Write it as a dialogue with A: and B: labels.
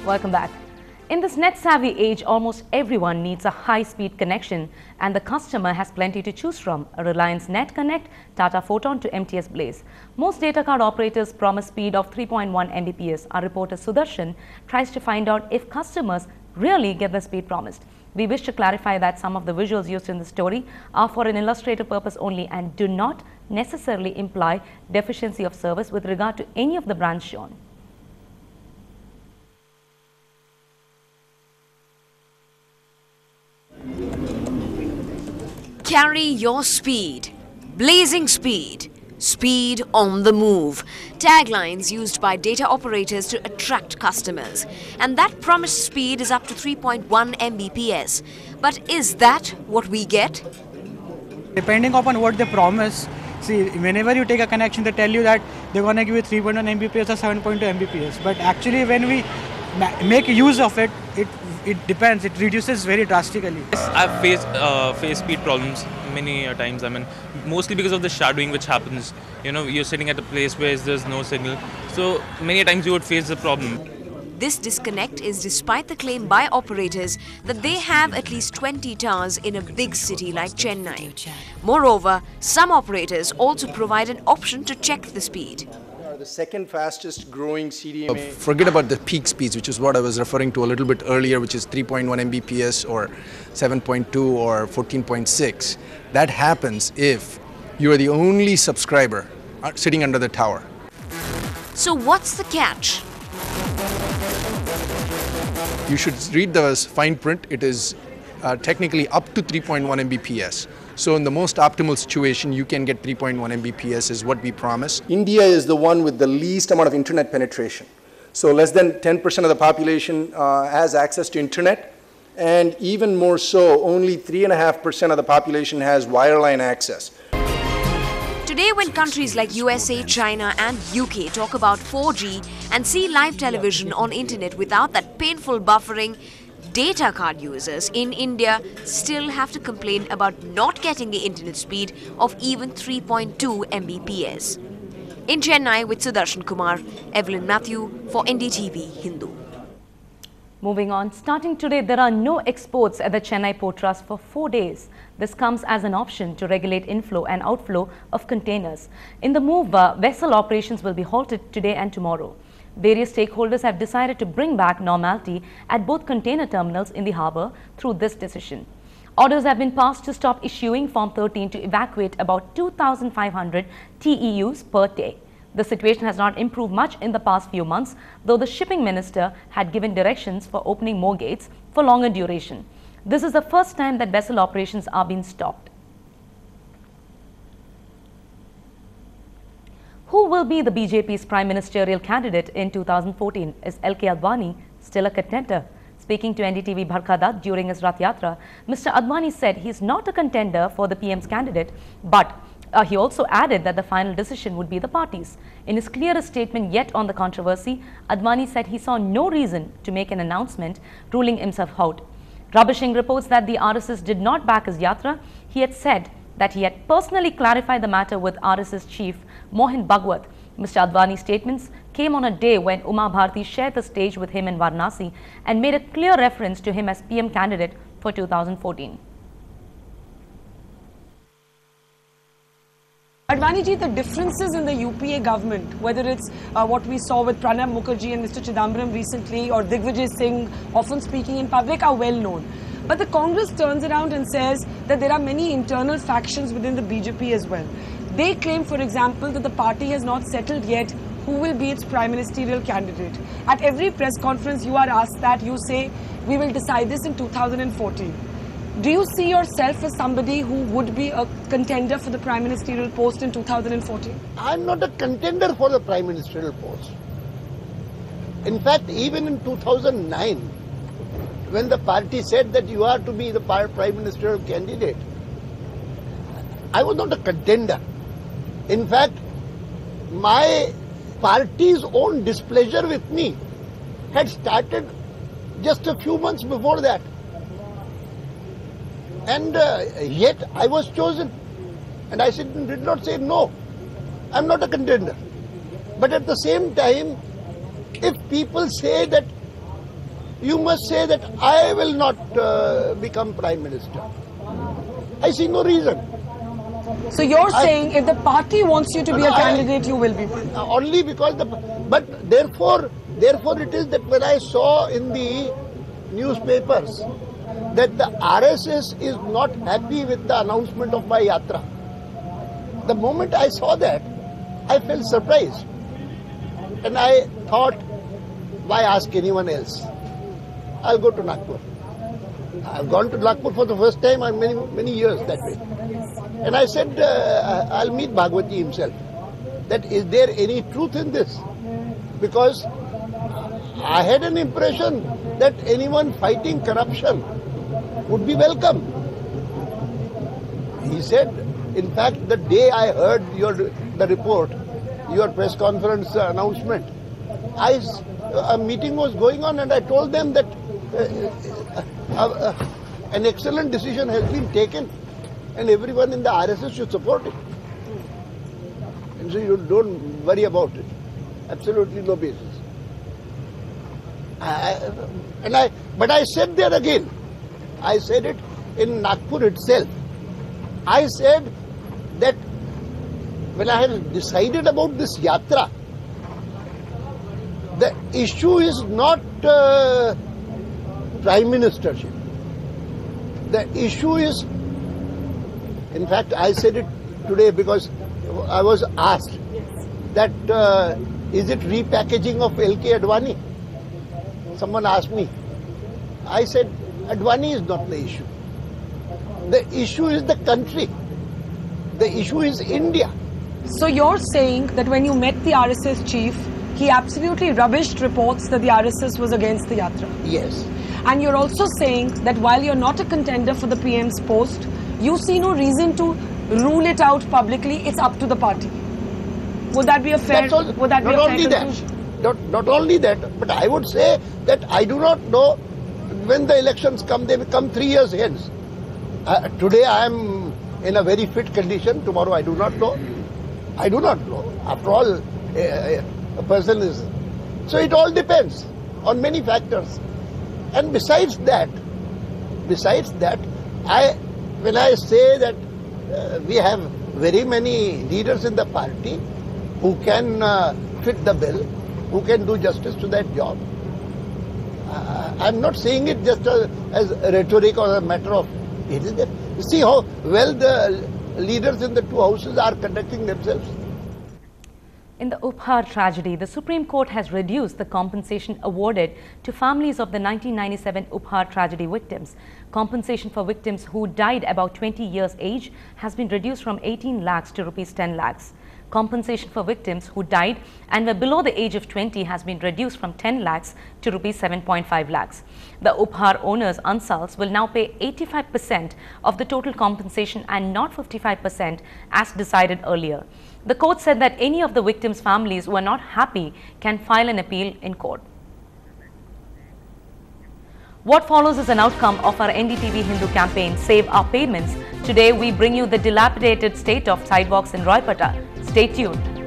A: Welcome back. In this net-savvy age, almost everyone needs a high-speed connection, and the customer has plenty to choose from: Reliance Net Connect, Tata Photon to MTS Blaze. Most data card operators promise speed of 3.1 Mbps. Our reporter Sudarshan tries to find out if customers really get the speed promised. We wish to clarify that some of the visuals used in the story are for an illustrative purpose only and do not necessarily imply deficiency of service with regard to any of the brands shown.
B: Carry your speed, blazing speed, speed on the move. Taglines used by data operators to attract customers. And that promised speed is up to 3.1 Mbps. But is that what we get?
C: Depending upon what they promise, see, whenever you take a connection, they tell you that they're going to give you 3.1 Mbps or 7.2 Mbps. But actually, when we make use of it, it depends. It reduces very drastically.
D: Yes, I've faced speed problems many times. I mean, mostly because of the shadowing which happens. You know, you're sitting at a place where there's no signal. So many times you would face the problem.
B: This disconnect is despite the claim by operators that they have at least 20 towers in a big city like Chennai. Moreover, some operators also provide an option to check the speed.
E: The second fastest growing CDMA.
F: Forget about the peak speeds, which is what I was referring to a little bit earlier, which is 3.1 Mbps or 7.2 or 14.6. That happens if you are the only subscriber sitting under the tower.
B: So what's the catch?
F: You should read the fine print. It is technically up to 3.1 Mbps. So in the most optimal situation, you can get 3.1 Mbps is what we promise.
E: India is the one with the least amount of internet penetration. So less than 10% of the population has access to internet. And even more so, only 3.5% of the population has wireline access.
B: Today, when countries like USA, China and UK talk about 4G and see live television on internet without that painful buffering, data card users in India still have to complain about not getting the internet speed of even 3.2 Mbps. In Chennai with Sudarshan Kumar, Evelyn Matthew for NDTV Hindu.
A: Moving on, starting today, there are no exports at the Chennai Port Trust for 4 days. This comes as an option to regulate inflow and outflow of containers. In the move, vessel operations will be halted today and tomorrow. Various stakeholders have decided to bring back normality at both container terminals in the harbour through this decision. Orders have been passed to stop issuing Form 13 to evacuate about 2,500 TEUs per day. The situation has not improved much in the past few months, though the shipping minister had given directions for opening more gates for longer duration. This is the first time that vessel operations are being stopped. Who will be the BJP's prime ministerial candidate in 2014? Is LK Advani still a contender? Speaking to NDTV Bharkadat during his Rath Yatra, Mr. Advani said he is not a contender for the PM's candidate, but he also added that the final decision would be the party's. In his clearest statement yet on the controversy, Advani said he saw no reason to make an announcement ruling himself out. Rubbishing reports that the RSS did not back his Yatra, he had said that he had personally clarified the matter with RSS chief Mohan Bhagwat. Mr. Advani's statements came on a day when Uma Bharti shared the stage with him in Varanasi and made a clear reference to him as PM candidate for 2014.
G: Advani ji, the differences in the UPA government, whether it's what we saw with Pranab Mukherjee and Mr. Chidambaram recently, or Digvijay Singh often speaking in public, are well known. But the Congress turns around and says that there are many internal factions within the BJP as well. They claim, for example, that the party has not settled yet who will be its prime ministerial candidate. At every press conference you are asked that, you say, we will decide this in 2014. Do you see yourself as somebody who would be a contender for the prime ministerial post in 2014?
H: I'm not a contender for the prime ministerial post. In fact, even in 2009, when the party said that you are to be the prime ministerial candidate, I was not a contender. In fact, my party's own displeasure with me had started just a few months before that. And yet I was chosen. And I did not say no, I'm not a contender. But at the same time, if people say that you must say that I will not become Prime Minister. I see no reason.
G: So you're saying if the party wants you to be a candidate, you will be.
H: Only because but therefore it is that when I saw in the newspapers that the RSS is not happy with the announcement of my yatra. The moment I saw that, I felt surprised. And I thought, why ask anyone else? I'll go to Nagpur. I've gone to Nagpur for the first time in many years that way. And I said, I'll meet Bhagwati himself. That is there any truth in this? Because I had an impression that anyone fighting corruption would be welcome. He said, in fact, the day I heard the report, your press conference announcement, a meeting was going on and I told them that an excellent decision has been taken and everyone in the RSS should support it. And so you don't worry about it. Absolutely no basis. But I said there again, I said it in Nagpur itself. I said that when I had decided about this yatra, the issue is not Prime Ministership. The issue is, in fact, I said it today because I was asked that is it repackaging of LK Advani? Someone asked me. I said, Advani is not the issue. The issue is the country. The issue is India.
G: So you're saying that when you met the RSS chief, he absolutely rubbished reports that the RSS was against the yatra?
H: Yes.
G: And you're also saying that while you're not a contender for the PM's post, you see no reason to rule it out publicly. It's up to the party. Would that be a fair conclusion?
H: Not only that, but I would say that I do not know when the elections come. They will come 3 years hence. Today I am in a very fit condition. Tomorrow I do not know. I do not know. After all, a person is. So it all depends on many factors. And besides that, when I say that we have very many leaders in the party who can fit the bill, who can do justice to that job. I'm not saying it just as rhetoric or a matter of it is that. See how well the leaders in the two houses are conducting themselves.
A: In the Uphaar tragedy, the Supreme Court has reduced the compensation awarded to families of the 1997 Uphaar tragedy victims. Compensation for victims who died about 20 years age has been reduced from 18 lakhs to rupees 10 lakhs. Compensation for victims who died and were below the age of 20 has been reduced from 10 lakhs to rupees 7.5 lakhs. The Uphaar owners, Ansals, will now pay 85% of the total compensation and not 55% as decided earlier. The court said that any of the victims' families who are not happy can file an appeal in court. What follows is an outcome of our NDTV Hindu campaign, Save Our Pavements. Today, we bring you the dilapidated state of sidewalks in Roypata. Stay tuned.